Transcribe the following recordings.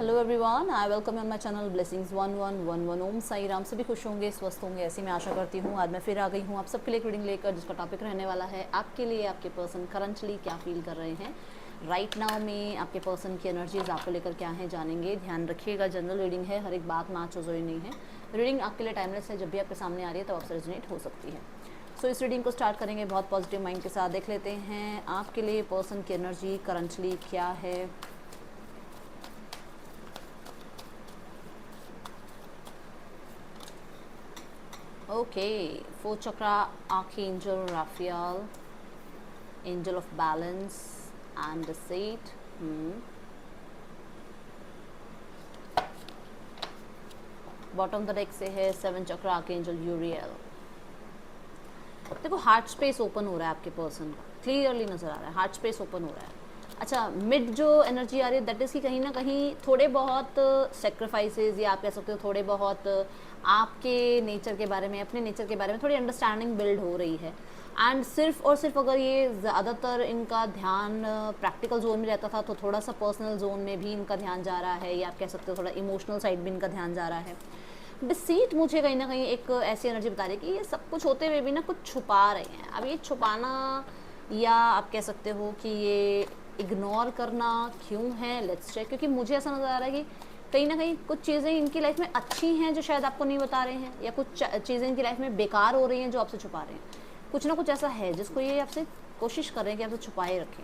Hello everyone, I welcome on my channel blessings 1111। ओम साई राम। सभी खुश होंगे, स्वस्थ होंगे, ऐसी मैं आशा करती हूँ। आज मैं फिर आ गई हूँ आप सबके लिए एक रीडिंग लेकर, जिसका टॉपिक रहने वाला है आपके लिए आपके पर्सन करंटली क्या फील कर रहे हैं राइट नाउ में। आपके पर्सन की एनर्जीज आपको लेकर क्या है जानेंगे। ध्यान रखिएगा, जनरल रीडिंग है, हर एक बात मैच हो जरूरी नहीं है। रीडिंग आपके लिए टाइमलेस है, जब भी आपके सामने आ रही है तब आपसे रेजोनेट हो सकती है। सो इस रीडिंग को स्टार्ट करेंगे बहुत पॉजिटिव माइंड के साथ। देख लेते हैं आपके लिए पर्सन की एनर्जी करंटली क्या है। Okay, fourth chakra, Archangel Raphael, Angel of Balance and the Saint. Bottom the deck से है 7 चक्र, आर्कएंजल यूरियल। देखो हार्ट स्पेस ओपन हो रहा है आपके पर्सन का, क्लियरली नजर आ रहा है, हार्ट स्पेस ओपन हो रहा है। अच्छा, मिड जो एनर्जी आ रही है दैट इज़ कि कहीं ना कहीं थोड़े बहुत सेक्रीफाइसेस, या आप कह सकते हो थोड़े बहुत आपके नेचर के बारे में, अपने नेचर के बारे में थोड़ी अंडरस्टैंडिंग बिल्ड हो रही है। एंड सिर्फ और सिर्फ अगर ये ज़्यादातर इनका ध्यान प्रैक्टिकल जोन में रहता था, तो थोड़ा सा पर्सनल जोन में भी इनका ध्यान जा रहा है, या आप कह सकते हो थोड़ा इमोशनल साइड भी इनका ध्यान जा रहा है। डिसीट मुझे कहीं ना कहीं एक ऐसी एनर्जी बता रही है कि ये सब कुछ होते हुए भी ना कुछ छुपा रहे हैं। अब ये छुपाना, या आप कह सकते हो कि ये इग्नोर करना क्यों है, लेट्स चेक। क्योंकि मुझे ऐसा नज़र आ रहा है कि कहीं ना कहीं कुछ चीज़ें इनकी लाइफ में अच्छी हैं जो शायद आपको नहीं बता रहे हैं, या कुछ चीज़ें इनकी लाइफ में बेकार हो रही हैं जो आपसे छुपा रहे हैं। कुछ ना कुछ ऐसा है जिसको ये आपसे कोशिश कर रहे हैं कि आपसे छुपाए रखें।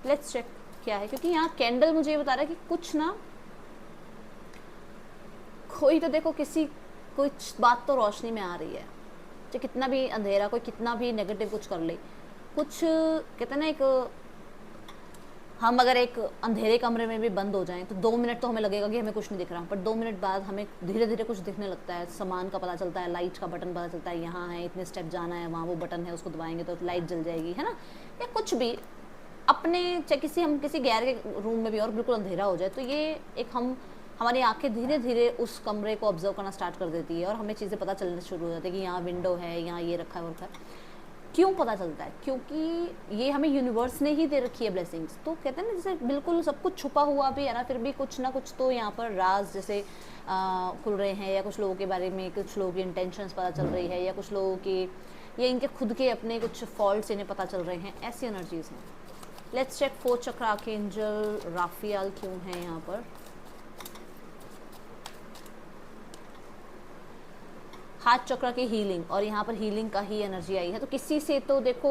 लेट्स चेक क्या है, क्योंकि यहाँ कैंडल मुझे ये बता रहा है कि कुछ ना कोई तो देखो, किसी कुछ बात तो रोशनी में आ रही है। चाहे कितना भी अंधेरा, कोई कितना भी नेगेटिव कुछ कर ले, कुछ कहते हैं ना, एक हम अगर एक अंधेरे कमरे में भी बंद हो जाएं तो 2 मिनट तो हमें लगेगा कि हमें कुछ नहीं दिख रहा, पर 2 मिनट बाद हमें धीरे धीरे कुछ दिखने लगता है। सामान का पता चलता है, लाइट का बटन पता चलता है, यहाँ है, इतने स्टेप जाना है, वहाँ वो बटन है, उसको दबाएंगे तो लाइट जल जाएगी, है ना। या कुछ भी अपने, चाहे हम किसी गैर के रूम में भी और बिल्कुल अंधेरा हो जाए, तो ये एक हमारी आंखें धीरे धीरे उस कमरे को ऑब्जर्व करना स्टार्ट कर देती है, और हमें चीज़ें पता चलने शुरू हो जाती है कि यहाँ विंडो है, यहाँ ये रखा है, वो रखा है। क्यों पता चलता है? क्योंकि ये हमें यूनिवर्स ने ही दे रखी है ब्लेसिंग्स। तो कहते हैं ना, जैसे बिल्कुल सब कुछ छुपा हुआ भी है ना, फिर भी कुछ ना कुछ तो यहाँ पर राज जैसे खुल रहे हैं, या कुछ लोगों के बारे में, कुछ लोगों की इंटेंशंस पता चल रही है, या कुछ लोगों के, या इनके खुद के अपने कुछ फॉल्ट्स इन्हें पता चल रहे हैं। ऐसी एनर्जीज हैं। लेट्स चेक 4 चक्र, आर्कएंजल राफियाल क्यों है यहाँ पर। हार्ट चक्र की हीलिंग, और यहाँ पर हीलिंग का ही एनर्जी आई है। तो किसी से तो देखो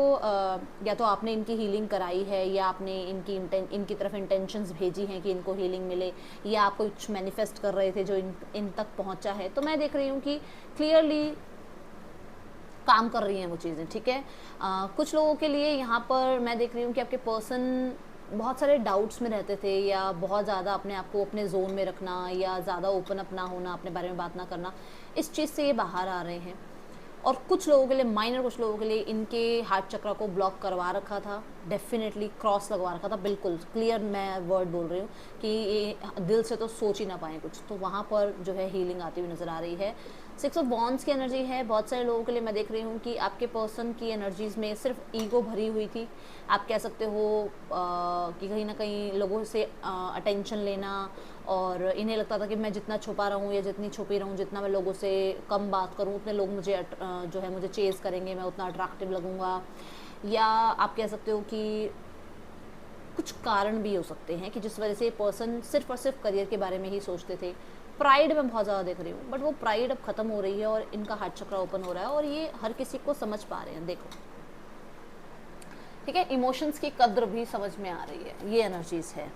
या तो आपने इनकी हीलिंग कराई है, या आपने इनकी तरफ इंटेंशंस भेजी हैं कि इनको हीलिंग मिले, या आप कुछ मैनिफेस्ट कर रहे थे जो इन तक पहुँचा है। तो मैं देख रही हूँ कि क्लियरली काम कर रही हैं वो चीज़ें, ठीक है। कुछ लोगों के लिए यहाँ पर मैं देख रही हूँ कि आपके पर्सन बहुत सारे डाउट्स में रहते थे, या बहुत ज़्यादा अपने आप को अपने जोन में रखना, या ज़्यादा ओपन अप ना होना, अपने बारे में बात ना करना, इस चीज़ से ये बाहर आ रहे हैं। और कुछ लोगों के लिए माइनर, कुछ लोगों के लिए इनके हार्ट चक्र को ब्लॉक करवा रखा था, डेफिनेटली क्रॉस लगवा रखा था, बिल्कुल क्लियर मैं वर्ड बोल रही हूँ कि ये दिल से तो सोच ही ना पाए कुछ, तो वहाँ पर जो है हीलिंग आती हुई नज़र आ रही है। 6 ऑफ वॉन्ड्स की एनर्जी है। बहुत सारे लोगों के लिए मैं देख रही हूँ कि आपके पर्सन की एनर्जीज़ में सिर्फ ईगो भरी हुई थी। आप कह सकते हो कि कहीं ना कहीं लोगों से अटेंशन लेना, और इन्हें लगता था कि मैं जितना छुपा रहा हूँ या जितनी छुपी रहूँ, जितना मैं लोगों से कम बात करूँ, उतने लोग मुझे जो है मुझे चेज़ करेंगे, मैं उतना अट्रैक्टिव लगूँगा। या आप कह सकते हो कि कुछ कारण भी हो सकते हैं कि जिस वजह से पर्सन सिर्फ और सिर्फ करियर के बारे में ही सोचते थे। प्राइड मैं बहुत ज़्यादा देख रही हूँ, बट वो प्राइड अब ख़त्म हो रही है, और इनका हार्ट चक्र ओपन हो रहा है, और ये हर किसी को समझ पा रहे हैं। देखो, ठीक है, इमोशंस की कद्र भी समझ में आ रही है, ये एनर्जीज है।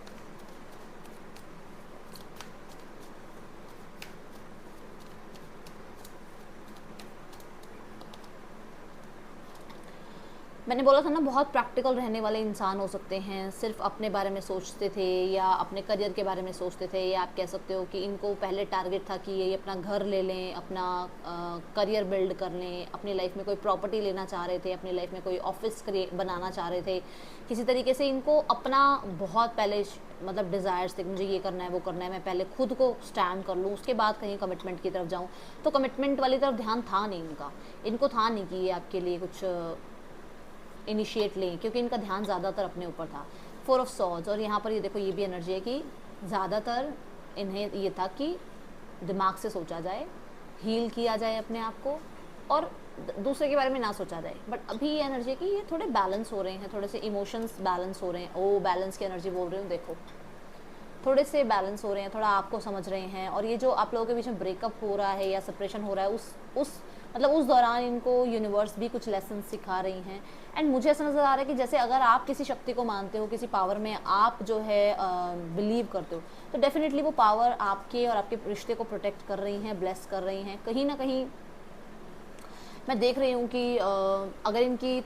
मैंने बोला था ना, बहुत प्रैक्टिकल रहने वाले इंसान हो सकते हैं, सिर्फ अपने बारे में सोचते थे, या अपने करियर के बारे में सोचते थे, या आप कह सकते हो कि इनको पहले टारगेट था कि ये अपना घर ले लें, अपना करियर बिल्ड कर लें, अपनी लाइफ में कोई प्रॉपर्टी लेना चाह रहे थे, अपनी लाइफ में कोई ऑफिस बनाना चाह रहे थे। किसी तरीके से इनको अपना बहुत पहले मतलब डिज़ायर्स थे, मुझे ये करना है, वो करना है, मैं पहले खुद को स्टैंड कर लूँ, उसके बाद कहीं कमिटमेंट की तरफ जाऊँ। तो कमिटमेंट वाली तरफ ध्यान था नहीं इनका, इनको था नहीं कि ये आपके लिए कुछ इनिशिएट लें, क्योंकि इनका ध्यान ज़्यादातर अपने ऊपर था। 4 ऑफ सॉर्ड्स, और यहाँ पर ये देखो, ये भी एनर्जी है कि ज़्यादातर इन्हें ये था कि दिमाग से सोचा जाए, हील किया जाए अपने आप को और दूसरे के बारे में ना सोचा जाए। बट अभी ये एनर्जी की ये थोड़े बैलेंस हो रहे हैं, थोड़े से इमोशंस बैलेंस हो रहे हैं। ओ बैलेंस की एनर्जी बोल रही हूँ, देखो थोड़े से बैलेंस हो रहे हैं, थोड़ा आपको समझ रहे हैं। और ये जो आप लोगों के बीच में ब्रेकअप हो रहा है या सेपरेशन हो रहा है, उस दौरान इनको यूनिवर्स भी कुछ लेसन सिखा रही हैं। एंड मुझे ऐसा नज़र आ रहा है कि जैसे अगर आप किसी शक्ति को मानते हो, किसी पावर में आप जो है बिलीव करते हो, तो डेफिनेटली वो पावर आपके और आपके रिश्ते को प्रोटेक्ट कर रही हैं, ब्लेस कर रही हैं। कहीं ना कहीं मैं देख रही हूँ कि अगर इनकी,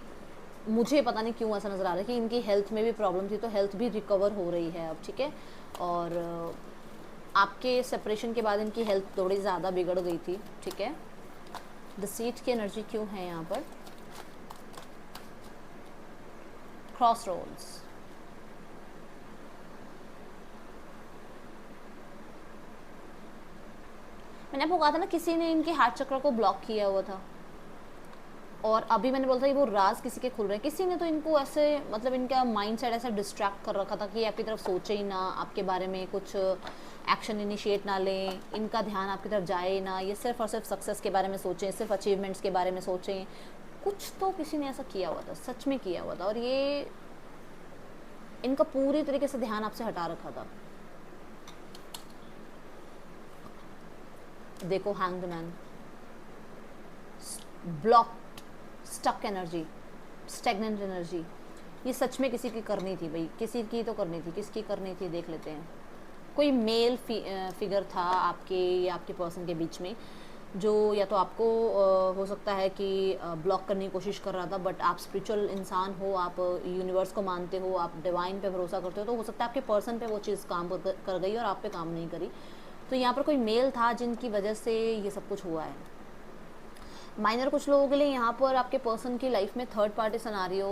मुझे पता नहीं क्यों ऐसा नज़र आ रहा है कि इनकी हेल्थ में भी प्रॉब्लम थी, तो हेल्थ भी रिकवर हो रही है अब, ठीक है। और आपके सेपरेशन के बाद इनकी हेल्थ थोड़ी ज़्यादा बिगड़ गई थी, ठीक है। द सीट की एनर्जी क्यों है यहाँ पर? क्रॉस रोड्स, मैंने आपको कहा था ना किसी ने इनके हार्ट चक्र को ब्लॉक किया हुआ था। और अभी मैंने बोला था कि वो राज किसी के खुल रहे हैं, किसी ने तो इनको ऐसे मतलब इनका माइंड सेट ऐसा डिस्ट्रैक्ट कर रखा था कि आपकी तरफ सोचे ही ना, आपके बारे में कुछ एक्शन इनिशिएट ना लें, इनका ध्यान आपकी तरफ जाए ना, ये सिर्फ और सिर्फ सक्सेस के बारे में सोचें, सिर्फ अचीवमेंट्स के बारे में सोचें। कुछ तो किसी ने ऐसा किया हुआ था, सच में किया हुआ था, और ये इनका पूरी तरीके से ध्यान आपसे हटा रखा था। देखो hanged man, blocked, stuck energy, stagnant energy, ये सच में किसी की करनी थी भाई, किसी की तो करनी थी। किसकी करनी थी देख लेते हैं। कोई मेल फिगर था आपके या आपके पर्सन के बीच में, जो या तो आपको हो सकता है कि ब्लॉक करने की कोशिश कर रहा था, बट आप स्पिरिचुअल इंसान हो, आप यूनिवर्स को मानते हो, आप डिवाइन पे भरोसा करते हो, तो हो सकता है आपके पर्सन पे वो चीज़ काम कर गई और आप पे काम नहीं करी। तो यहाँ पर कोई मेल था जिनकी वजह से ये सब कुछ हुआ है। माइनर कुछ लोगों के लिए यहाँ पर आपके पर्सन की लाइफ में थर्ड पार्टी सिनारियो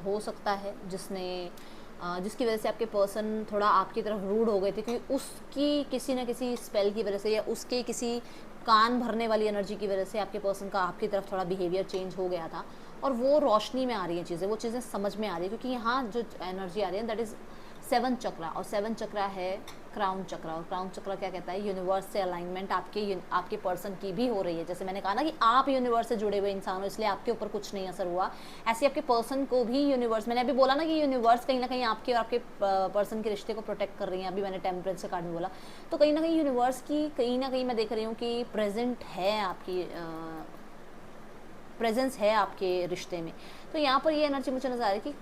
हो सकता है, जिसकी वजह से आपके पर्सन थोड़ा आपकी तरफ रूड हो गए थे, क्योंकि उसकी किसी न किसी स्पेल की वजह से या उसके किसी कान भरने वाली एनर्जी की वजह से आपके पर्सन का आपकी तरफ थोड़ा बिहेवियर चेंज हो गया था। और वो रोशनी में आ रही हैं चीज़ें, वो चीज़ें समझ में आ रही है, क्योंकि यहाँ जो एनर्जी आ रही है दैट इज़ 7 चक्रा, और 7 चक्रा है क्राउन चक्रा। और क्राउन चक्रा क्या कहता है? यूनिवर्स से अलाइनमेंट आपके पर्सन की भी हो रही है। जैसे मैंने कहा ना कि आप यूनिवर्स से जुड़े हुए इंसान हो, इसलिए आपके ऊपर कुछ नहीं असर हुआ, ऐसे आपके पर्सन को भी यूनिवर्स, मैंने अभी बोला ना कि यूनिवर्स कहीं ना कहीं आपके और आपके पर्सन के रिश्ते को प्रोटेक्ट कर रही है, अभी मैंने टेम्परेचर कार्ड में बोला, तो कहीं ना कहीं यूनिवर्स की कहीं ना कहीं मैं देख रही हूँ कि प्रेजेंट है, आपकी प्रेजेंस है आपके रिश्ते में। तो यहाँ पर ये एनर्जी मुझे नजर आ रही है कि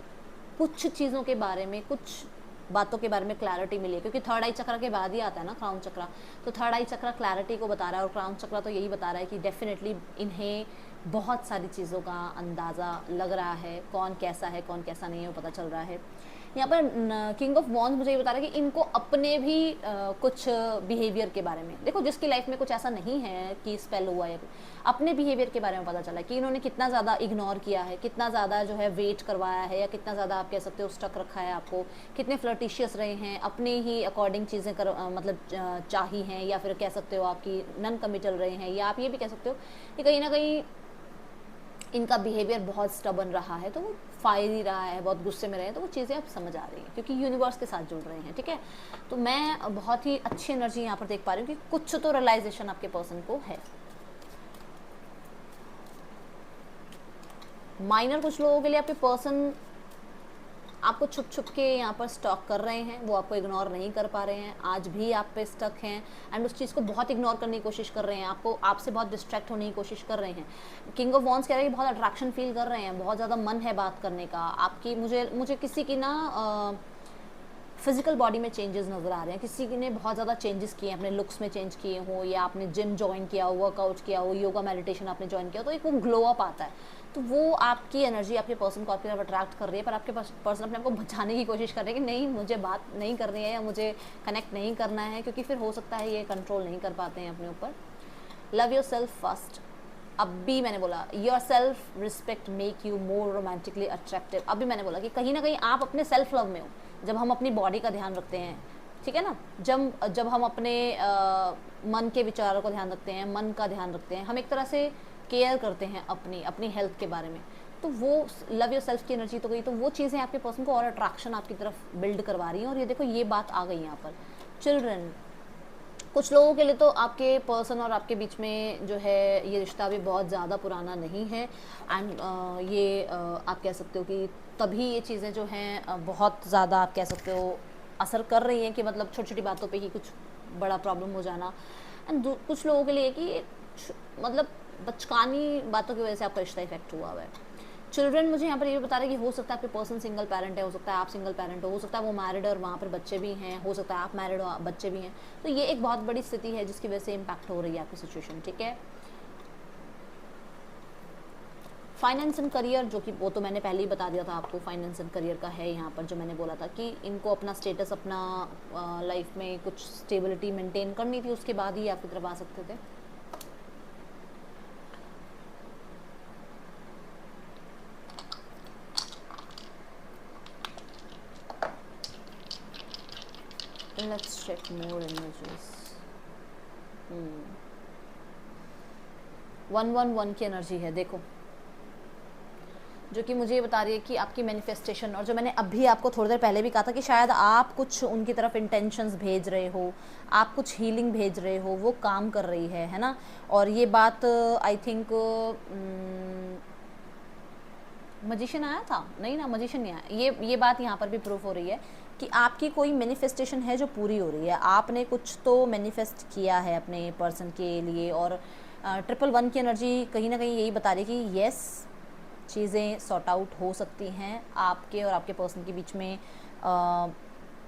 कुछ चीज़ों के बारे में, कुछ बातों के बारे में क्लैरिटी मिली है, क्योंकि थर्ड आई चक्र के बाद ही आता है ना क्राउन चक्र। तो थर्ड आई चक्र क्लैरिटी को बता रहा है, और क्राउन चक्र तो यही बता रहा है कि डेफिनेटली इन्हें बहुत सारी चीज़ों का अंदाज़ा लग रहा है, कौन कैसा है कौन कैसा नहीं है वो पता चल रहा है। यहाँ पर किंग ऑफ वॉन्ड्स मुझे ये बता रहा है कि इनको अपने भी कुछ बिहेवियर के बारे में, देखो जिसकी लाइफ में कुछ ऐसा नहीं है कि स्पेल हुआ है, अपने बिहेवियर के बारे में पता चला कि इन्होंने कितना ज़्यादा इग्नोर किया है, कितना ज़्यादा जो है वेट करवाया है, या कितना ज़्यादा आप कह सकते हो स्टक रखा है आपको, कितने फ्लर्टिशियस रहे हैं, अपने ही अकॉर्डिंग चीज़ें मतलब चाही हैं, या फिर कह सकते हो आपकी नन कमिटल रहे हैं, या आप ये भी कह सकते हो कि कहीं ना कहीं इनका बिहेवियर बहुत स्टबन रहा है, तो वो फायरी रहा है, बहुत गुस्से में रहे हैं, तो वो चीज़ें अब समझ आ रही हैं क्योंकि यूनिवर्स के साथ जुड़ रहे हैं, ठीक है। तो मैं बहुत ही अच्छी एनर्जी यहाँ पर देख पा रही हूँ कि कुछ तो रियलाइजेशन आपके पर्सन को है। माइनर कुछ लोगों के लिए आपके पर्सन आपको छुप छुप के यहाँ पर स्टॉक कर रहे हैं, वो आपको इग्नोर नहीं कर पा रहे हैं, आज भी आप पे स्टक हैं, एंड उस चीज़ को बहुत इग्नोर करने की कोशिश कर रहे हैं, आपसे बहुत डिस्ट्रैक्ट होने की कोशिश कर रहे हैं। किंग ऑफ वॉन्ड्स कह रहे हैं कि बहुत अट्रैक्शन फील कर रहे हैं, बहुत ज़्यादा मन है बात करने का आपकी, मुझे किसी की ना फिजिकल बॉडी में चेंजेस नज़र आ रहे हैं, किसी ने बहुत ज़्यादा चेंजेस किए हैं, अपने लुक्स में चेंज किए हो, या आपने जिम ज्वाइन किया हो, वर्कआउट किया हो, योगा मेडिटेशन आपने ज्वाइन किया हो, तो एक वो ग्लो अप आता है, तो वो आपकी एनर्जी आपके पर्सन को आपकी तरफ अट्रैक्ट कर रही है, पर आपके पर्सन अपने आप को बचाने की कोशिश कर रहे हैं कि नहीं मुझे बात नहीं करनी है या मुझे कनेक्ट नहीं करना है, क्योंकि फिर हो सकता है ये कंट्रोल नहीं कर पाते हैं अपने ऊपर। लव योर सेल्फ फर्स्ट, अब भी मैंने बोला your self respect make you more romantically attractive, अभी मैंने बोला कि कहीं ना कहीं आप अपने सेल्फ लव में हो, जब हम अपनी बॉडी का ध्यान रखते हैं, ठीक है ना, जब हम अपने मन के विचारों को ध्यान रखते हैं, मन का ध्यान रखते हैं, हम एक तरह से केयर करते हैं अपनी हेल्थ के बारे में, तो वो लव योर सेल्फ की एनर्जी तो गई, तो वो चीज़ें आपके पर्सन को और अट्रैक्शन आपकी तरफ बिल्ड करवा रही हैं। और ये देखो ये बात आ गई यहाँ पर चिल्ड्रन, कुछ लोगों के लिए तो आपके पर्सन और आपके बीच में जो है ये रिश्ता भी बहुत ज़्यादा पुराना नहीं है, एंड ये आप कह सकते हो कि तभी ये चीज़ें जो हैं बहुत ज़्यादा आप कह सकते हो असर कर रही हैं कि मतलब छोटी छोटी बातों पे ही कुछ बड़ा प्रॉब्लम हो जाना। एंड कुछ लोगों के लिए कि मतलब बचकानी बातों की वजह से आपका रिश्ता इफेक्ट हुआ है। चिल्ड्रन मुझे यहाँ पर ये बता रहे हैं कि हो सकता है आपके पर्सन सिंगल पेरेंट है, हो सकता है आप सिंगल पेरेंट हो सकता है वो मैरिड और वहाँ पर बच्चे भी हैं, हो सकता है आप मैरिड हो बच्चे भी हैं। तो ये एक बहुत बड़ी स्थिति है जिसकी वजह से इम्पैक्ट हो रही है आपकी सिचुएशन, ठीक है। फाइनेंस एंड करियर, जो कि वो तो मैंने पहले ही बता दिया था आपको, फाइनेंस एंड करियर का है यहाँ पर, जो मैंने बोला था कि इनको अपना स्टेटस, अपना लाइफ में कुछ स्टेबिलिटी मेंटेन करनी थी, उसके बाद ही आपकी तरफ आ सकते थे। Let's check more images. 111 की एनर्जी है, देखो, जो कि मुझे ये बता रही है कि आपकी मैनिफेस्टेशन, और जो मैंने अभी आपको थोड़ी देर पहले भी कहा था कि शायद आप कुछ उनकी तरफ इंटेंशंस भेज रहे हो, आप कुछ हीलिंग भेज रहे हो, वो काम कर रही है ना। और ये बात आई थिंक मजिशियन आया था, नहीं ना, मजिशियन नहीं आया, ये बात यहाँ पर भी प्रूफ हो रही है कि आपकी कोई मैनिफेस्टेशन है जो पूरी हो रही है। आपने कुछ तो मैनिफेस्ट किया है अपने पर्सन के लिए, और 111 की एनर्जी कहीं ना कहीं यही बता रही है कि येस, चीज़ें सॉर्ट आउट हो सकती हैं आपके और आपके पर्सन के बीच में।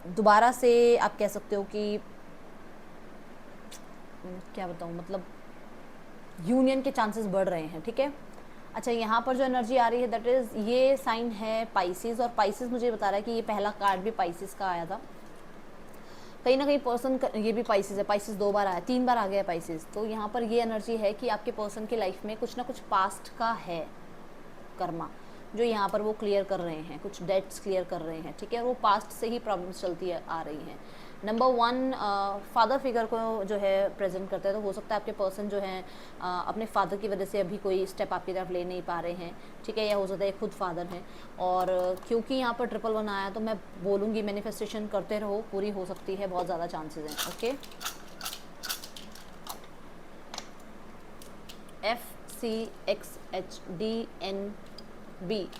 दोबारा से आप कह सकते हो कि क्या बताऊँ, मतलब यूनियन के चांसेस बढ़ रहे हैं, ठीक है। अच्छा, यहाँ पर जो एनर्जी आ रही है दैट इज़, ये साइन है पाइसिस, और पाइसिस मुझे बता रहा है कि ये पहला कार्ड भी पाइसिस का आया था कहीं ना कहीं। पर्सन ये भी पाइसिस है, पाइसिस 2 बार आया, 3 बार आ गया पाइसिस। तो यहाँ पर ये एनर्जी है कि आपके पर्सन की लाइफ में कुछ ना कुछ पास्ट का है कर्मा, जो यहाँ पर वो क्लियर कर रहे हैं, कुछ डेट्स क्लियर कर रहे हैं, ठीक है। वो पास्ट से ही प्रॉब्लम्स चलती आ रही हैं। नंबर 1, फादर फिगर को जो है प्रेजेंट करते हैं, तो हो सकता है आपके पर्सन जो हैं अपने फादर की वजह से अभी कोई स्टेप आपकी तरफ ले नहीं पा रहे हैं, ठीक है, या हो सकता है खुद फादर हैं। और क्योंकि यहाँ पर 111 आया, तो मैं बोलूँगी मैनिफेस्टेशन करते रहो, पूरी हो सकती है, बहुत ज़्यादा चांसेस हैं, ओके। FCXHDNB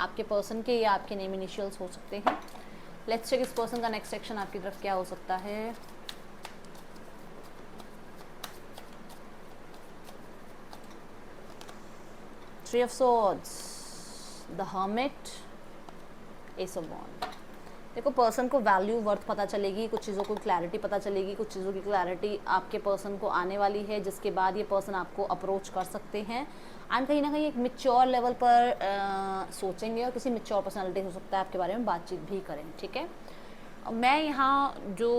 आपके पर्सन के या आपके नेम इनिशियल्स हो सकते हैं। लेट्स चेक इस पर्सन का नेक्स्ट सेक्शन आपकी तरफ क्या हो सकता है। Three of Swords, The Hermit, Ace of Wands। देखो, पर्सन को वैल्यू वर्थ पता चलेगी, कुछ चीज़ों को क्लैरिटी पता चलेगी, कुछ चीज़ों की क्लैरिटी आपके पर्सन को आने वाली है, जिसके बाद ये पर्सन आपको अप्रोच कर सकते हैं एंड कहीं ना कहीं एक मिच्योर लेवल पर सोचेंगे, और किसी मिच्योर पर्सनालिटी हो सकता है आपके बारे में बातचीत भी करें, ठीक है। मैं यहाँ जो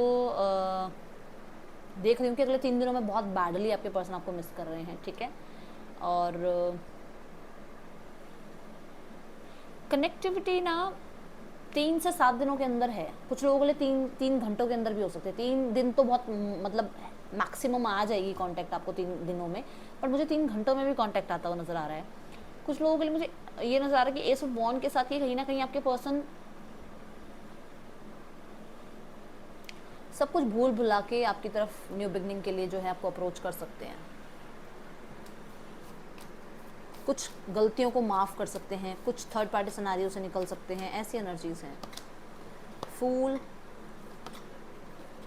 देख रही हूँ कि अगले 3 दिनों में बहुत बैडली आपके पर्सन आपको मिस कर रहे हैं, ठीक है। और कनेक्टिविटी ना 3 से 7 दिनों के अंदर है, कुछ लोगों के लिए 3 घंटों के अंदर भी हो सकते हैं। 3 दिन तो बहुत मतलब मैक्सिमम आ जाएगी कांटेक्ट आपको 3 दिनों में, पर मुझे 3 घंटों में भी कांटेक्ट आता हुआ नज़र आ रहा है। कुछ लोगों के लिए मुझे ये नज़र आ रहा है कि एस ऑफ वॉन्ड के साथ ही कहीं ना कहीं आपके पर्सन सब कुछ भूल भुला के आपकी तरफ न्यू बिगनिंग के लिए जो है आपको अप्रोच कर सकते हैं, कुछ गलतियों को माफ़ कर सकते हैं, कुछ थर्ड पार्टी सिनेरियो से निकल सकते हैं, ऐसी एनर्जीज हैं। फूल,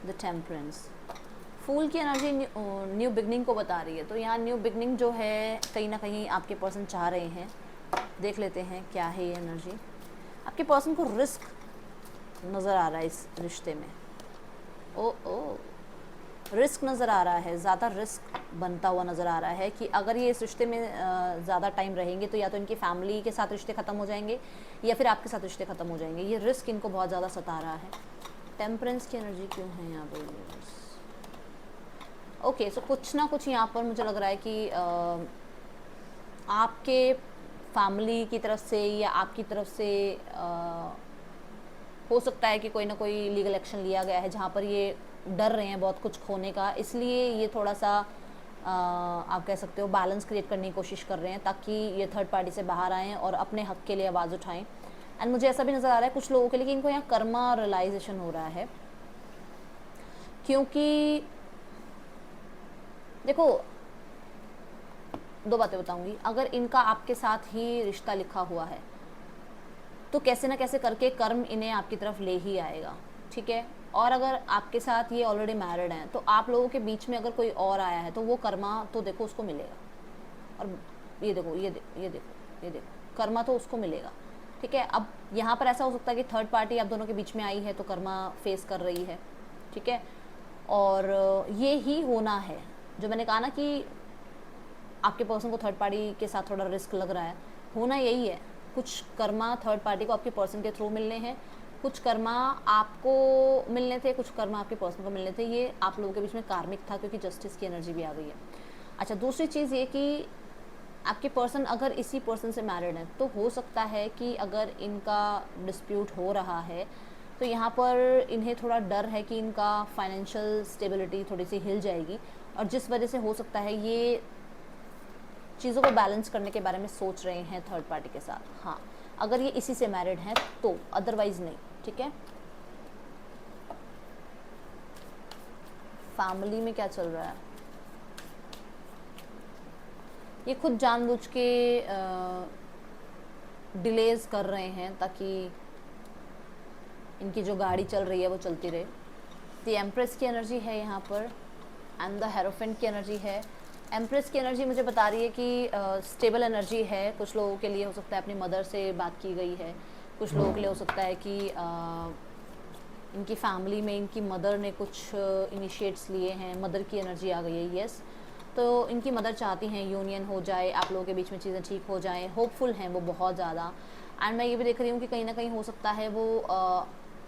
द टेम्परेंस, फूल की एनर्जी न्यू बिगनिंग को बता रही है। तो यहाँ न्यू बिगनिंग जो है कहीं ना कहीं आपके पर्सन चाह रहे हैं। देख लेते हैं क्या है ये एनर्जी। आपके पर्सन को रिस्क नज़र आ रहा है इस रिश्ते में, रिस्क नज़र आ रहा है, ज़्यादा रिस्क बनता हुआ नज़र आ रहा है कि अगर ये इस रिश्ते में ज़्यादा टाइम रहेंगे तो या तो इनकी फैमिली के साथ रिश्ते ख़त्म हो जाएंगे या फिर आपके साथ रिश्ते ख़त्म हो जाएंगे। ये रिस्क इनको बहुत ज़्यादा सता रहा है। टेम्परेंस की एनर्जी क्यों है यहाँ पर? ओके, सो कुछ ना कुछ यहाँ पर मुझे लग रहा है कि आपके फैमिली की तरफ से या आपकी तरफ से हो सकता है कि कोई ना कोई लीगल एक्शन लिया गया है जहाँ पर ये डर रहे हैं बहुत कुछ खोने का, इसलिए ये थोड़ा सा आप कह सकते हो बैलेंस क्रिएट करने की कोशिश कर रहे हैं ताकि ये थर्ड पार्टी से बाहर आएँ और अपने हक के लिए आवाज़ उठाएं। एंड मुझे ऐसा भी नज़र आ रहा है कुछ लोगों के लिए कि इनको यहाँ कर्मा रियलाइजेशन हो रहा है क्योंकि देखो, दो बातें बताऊंगी। अगर इनका आपके साथ ही रिश्ता लिखा हुआ है तो कैसे ना कैसे करके कर्म इन्हें आपकी तरफ ले ही आएगा, ठीक है। और अगर आपके साथ ये ऑलरेडी मैरिड हैं तो आप लोगों के बीच में अगर कोई और आया है तो वो कर्मा तो देखो उसको मिलेगा। और ये देखो, ये देखो, ये देखो, ये देखो, कर्मा तो उसको मिलेगा, ठीक है। अब यहाँ पर ऐसा हो सकता है कि थर्ड पार्टी आप दोनों के बीच में आई है तो कर्मा फेस कर रही है, ठीक है। और ये ही होना है जो मैंने कहा ना कि आपके पर्सन को थर्ड पार्टी के साथ थोड़ा रिस्क लग रहा है, होना यही है। कुछ कर्मा थर्ड पार्टी को आपके पर्सन के थ्रू मिलने हैं, कुछ कर्मा आपको मिलने थे, कुछ कर्मा आपके पर्सन को मिलने थे। ये आप लोगों के बीच में कार्मिक था क्योंकि जस्टिस की एनर्जी भी आ गई है। अच्छा, दूसरी चीज़ ये कि आपके पर्सन अगर इसी पर्सन से मैरिड है तो हो सकता है कि अगर इनका डिस्प्यूट हो रहा है तो यहाँ पर इन्हें थोड़ा डर है कि इनका फाइनेंशियल स्टेबिलिटी थोड़ी सी हिल जाएगी, और जिस वजह से हो सकता है ये चीज़ों को बैलेंस करने के बारे में सोच रहे हैं थर्ड पार्टी के साथ। हाँ, अगर ये इसी से मैरिड हैं तो, अदरवाइज नहीं, ठीक है। फैमिली में क्या चल रहा है, ये खुद जानबूझ के डिलेज कर रहे हैं ताकि इनकी जो गाड़ी चल रही है वो चलती रहे। द एम्प्रेस की एनर्जी है यहाँ पर, एंड द हेरोफेंट की एनर्जी है। एम्प्रेस की एनर्जी मुझे बता रही है कि स्टेबल एनर्जी है। कुछ लोगों के लिए हो सकता है अपनी मदर से बात की गई है, कुछ लोगों के लिए हो सकता है कि इनकी फैमिली में इनकी मदर ने कुछ इनिशिएट्स लिए हैं, मदर की एनर्जी आ गई है, यस। तो इनकी मदर चाहती हैं यूनियन हो जाए, आप लोगों के बीच में चीज़ें ठीक हो जाएं, होपफुल हैं वो बहुत ज़्यादा। एंड मैं ये भी देख रही हूँ कि कहीं ना कहीं हो सकता है वो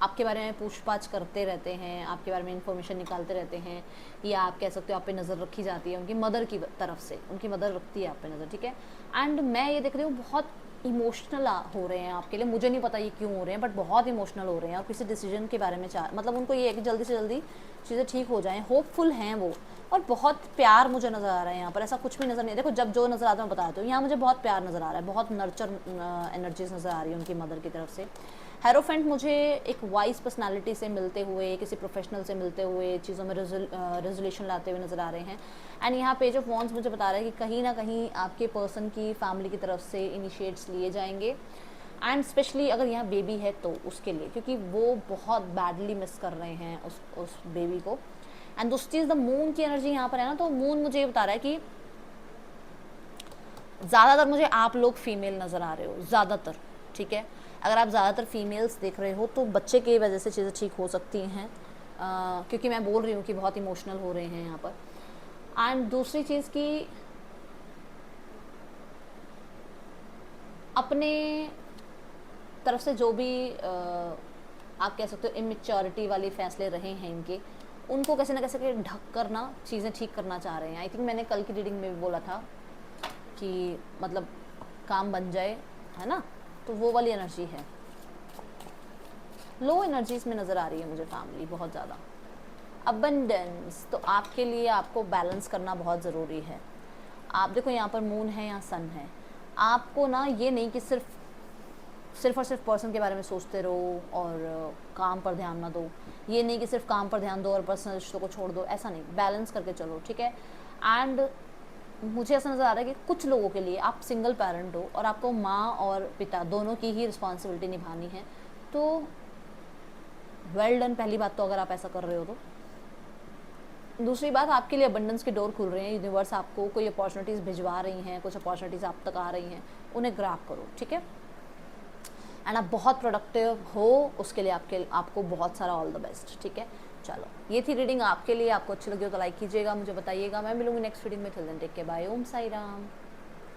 आपके बारे में पूछताछ करते रहते हैं, आपके बारे में इंफॉर्मेशन निकालते रहते हैं, या आप कह सकते हो आप पे नज़र रखी जाती है उनकी मदर की तरफ से, उनकी मदर रखती है आप पे नज़र, ठीक है। एंड मैं ये देख रही हूँ बहुत इमोशनल हो रहे हैं आपके लिए, मुझे नहीं पता ये क्यों हो रहे हैं, बट बहुत इमोशनल हो रहे हैं और किसी डिसीजन के बारे में मतलब उनको ये है कि जल्दी से जल्दी चीज़ें ठीक हो जाएं, होपफुल हैं वो। और बहुत प्यार मुझे नज़र आ रहा है यहाँ पर, ऐसा कुछ भी नज़र नहीं। देखो, जब जो नज़र आता है मैं बताती हूँ, यहाँ मुझे बहुत प्यार नज़र आ रहा है, बहुत नर्चर एनर्जीज नज़र आ रही है उनकी मदर की तरफ से। हेरोफेंट मुझे एक वाइज पर्सनालिटी से मिलते हुए, किसी प्रोफेशनल से मिलते हुए, चीज़ों में रेजोल्यूशन लाते हुए नज़र आ रहे हैं। एंड यहाँ पेज ऑफ वॉन्ड्स मुझे बता रहा है कि कहीं ना कहीं आपके पर्सन की फैमिली की तरफ से इनिशिएट्स लिए जाएंगे, एंड स्पेशली अगर यहाँ बेबी है तो उसके लिए, क्योंकि वो बहुत बैडली मिस कर रहे हैं उस बेबी को। एंड दूसरी चीज़, द मून की एनर्जी यहाँ पर है ना, तो मून मुझे ये बता रहा है कि ज़्यादातर मुझे आप लोग फीमेल नज़र आ रहे हो, ज़्यादातर, ठीक है। अगर आप ज़्यादातर फीमेल्स देख रहे हो तो बच्चे की वजह से चीज़ें ठीक हो सकती हैं, क्योंकि मैं बोल रही हूँ कि बहुत इमोशनल हो रहे हैं यहाँ पर। एंड दूसरी चीज़ की अपने तरफ से जो भी आप कह सकते हो इमेच्योरिटी वाले फैसले रहे हैं इनके, उनको कैसे ना कैसे ढक कर ना चीज़ें ठीक करना चाह रहे हैं। आई थिंक मैंने कल की रीडिंग में भी बोला था कि मतलब काम बन जाए, है ना, तो वो वाली एनर्जी है। लो एनर्जीज में नज़र आ रही है मुझे फैमिली बहुत ज़्यादा। अबंडेंस, तो आपके लिए आपको बैलेंस करना बहुत ज़रूरी है। आप देखो यहाँ पर मून है, यहाँ सन है। आपको ना ये नहीं कि सिर्फ और सिर्फ पर्सन के बारे में सोचते रहो और काम पर ध्यान ना दो, ये नहीं कि सिर्फ काम पर ध्यान दो और पर्सनल रिश्तों को छोड़ दो, ऐसा नहीं, बैलेंस करके चलो, ठीक है। एंड मुझे ऐसा नज़र आ रहा है कि कुछ लोगों के लिए आप सिंगल पेरेंट हो और आपको माँ और पिता दोनों की ही रिस्पॉन्सिबिलिटी निभानी है, तो वेल डन, पहली बात तो, अगर आप ऐसा कर रहे हो तो। दूसरी बात, आपके लिए अबंडेंस के डोर खुल रहे हैं, यूनिवर्स आपको कोई अपॉर्चुनिटीज़ भिजवा रही हैं, कुछ अपॉर्चुनिटीज़ आप तक आ रही हैं, उन्हें ग्रैब करो, ठीक है। एंड आप बहुत प्रोडक्टिव हो, उसके लिए आपको बहुत सारा ऑल द बेस्ट, ठीक है। चलो, ये थी रीडिंग आपके लिए। आपको अच्छी लगी हो तो लाइक कीजिएगा, मुझे बताइएगा। मैं मिलूंगी नेक्स्ट रीडिंग में। Till then take care, bye, Om Sai Ram.